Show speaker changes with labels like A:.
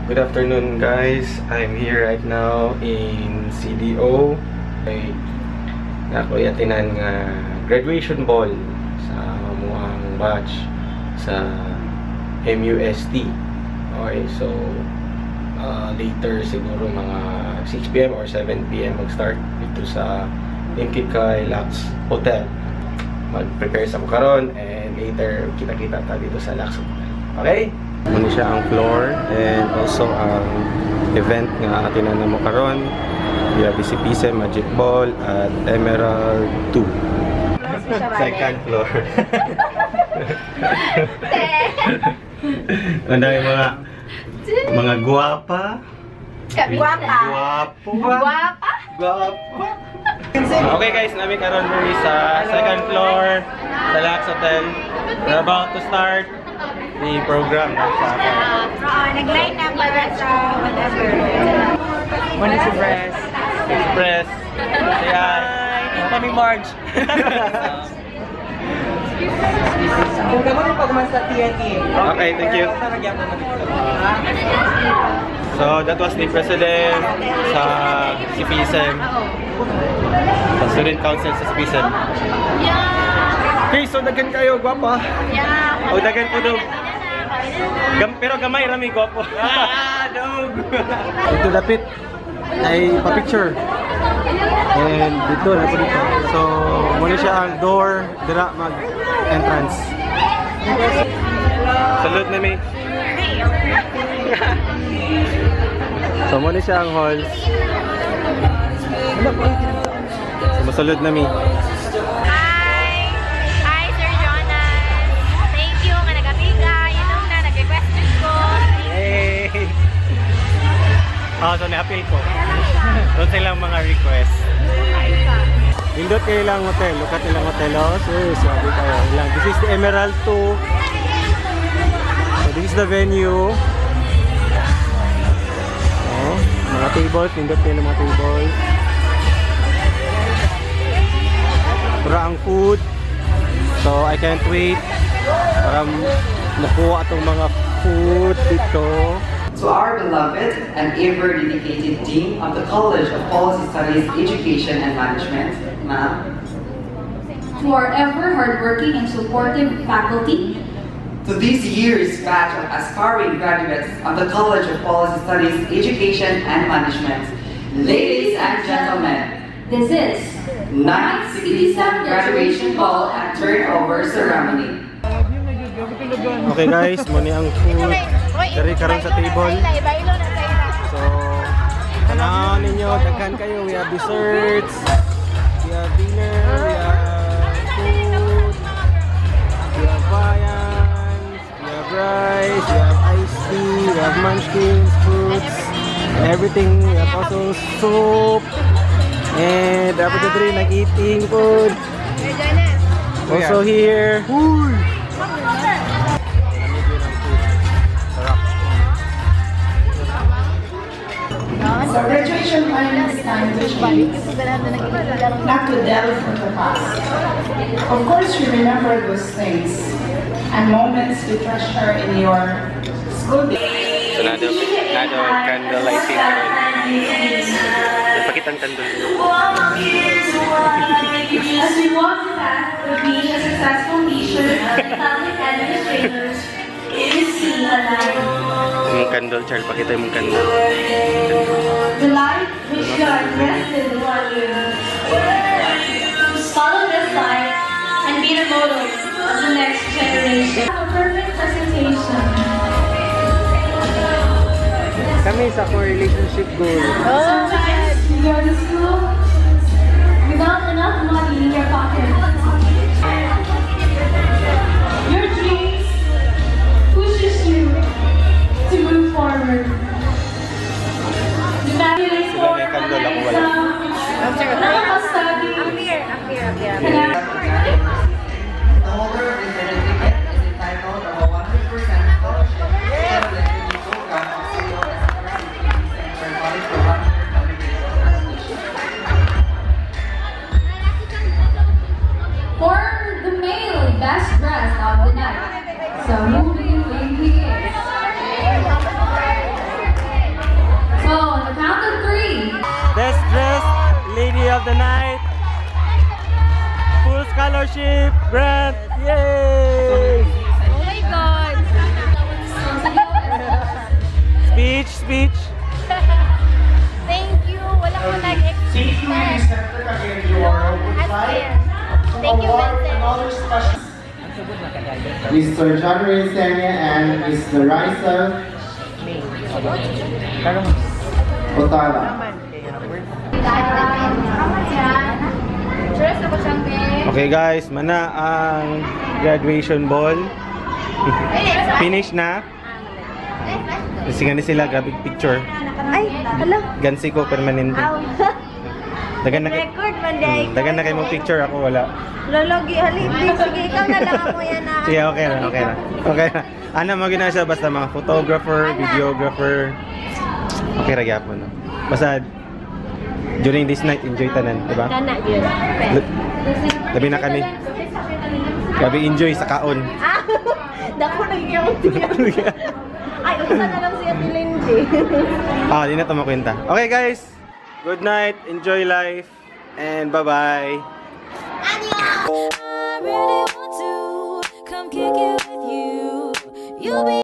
A: Good afternoon guys. I'm here right now in CDO. Okay. Nakoy atinan nga graduation ball sa muang batch sa MUST. Okay, so later siguro mga 6 PM or 7 PM mag-start dito sa Linkikay Lux Hotel. Mag-prepare sa karon and later kita-kita ta dito sa Lux Hotel. Okay? Muna siya ang floor and also ang event nga atinan na mo karon. We have CPC Magic Ball at Emerald 2. Second floor. Ang dami mga guwapa. Guwapa. Okay guys, namin karon diri sa second floor sa Lux Hotel. We're about to start the program
B: nag-line na para sa whatever.
C: One is Express.
A: Express. Say hi.
C: Kami Marge. Kung ka mo rin pagman sa TNT.
A: Okay, thank you. So that was the president sa CPSM. Sa student council sa CPSM. Okay, so dagan kayo, gwapa.
B: Yeah.
A: O dagan po dog. Pero gamay rami gwapo. Dog. Ito dapit ay pa-picture. And dito na po dito. So, muna siya ang door, dira mag-entrance. Salute na mi. So, muna siya ang hall. So, masalute na mi. So na-appeal ko. Doon silang mga request. Pindot kayo lang hotel. Look at ilang hotel. So, sabi kayo. This is the Emerald 2. So, this is the venue. Mga tables. Pindot kayo lang mga tables. Pura ang food. So, I can't wait para makuha itong mga food dito.
D: To our beloved and ever dedicated Dean of the College of Policy Studies, Education and Management, ma'am.
E: To our ever hardworking and supportive faculty.
D: To this year's batch of aspiring graduates of the College of Policy Studies, Education and Management. Ladies and gentlemen,
E: This is
D: 9th CPSM Graduation Ball and Turnover Ceremony.
A: Okay guys, muna ang food. Dari karon sa table. So, tanaw ninyo, daghan kayo. We have desserts, we have dinner, we have food, we have viands, we have rice, we have iced tea, we have munchkins, fruits, and everything. We have also soup, and after the drink, nag-eating food. Also here.
F: So graduation planning is time to change, not to delve from the past. Of course, you remember those things and moments you treasure in your school days.
A: So, nado candle lighting. Napakitang candle.
E: As we walk the path of being a successful teacher and public administrators, it is seen alive.
A: Yung candle, Charles, pakita yung candle.
E: The light which God rested upon you. Follow this light and be the model of the next generation. A perfect presentation.
A: Kami sa core relationship goal.
E: Sometimes you go to school without enough money in your pocket. Your dreams pushes you to move forward. The fabulous form of study.
D: The holder of the certificate is entitled to a 100% scholarship to the elective program of CIO and for college for 1 year public education.
A: the night. Full scholarship grant. Yay!
B: Oh my God!
A: Speech.
B: Thank you! Wala ko nag-expect.
F: Thank you, Mr. Again, you are a good fight.
B: Thank you, Vincent.
F: Another special. Mr. John Reyesenia and Mr. Raisa Otala.
A: Okay guys, mana ang graduation ball. Finish na. Kasi nga sila, grabe picture.
B: Ay, hello.
A: Gansi ko permanente. Dagan na
B: Record man day.
A: dagan na kayo mo picture, ako wala.
B: Lologi, halindi. Sige, ikaw na lang mo yan na.
A: Sige, okay na. Ano mo gina siya, basta mga photographer, videographer. Okay ra gyapon. No? Basta during this night enjoy tanan, di ba?
B: Kana yun.
A: Labi na kani. Grabe enjoy sa kaon.
B: Ah, dako na yung Ay, usa na lang siya ni Lindy.
A: Di na ito makwenta. Okay guys, good night, enjoy life, and bye-bye.
G: I really want to come kick it with you. You'll be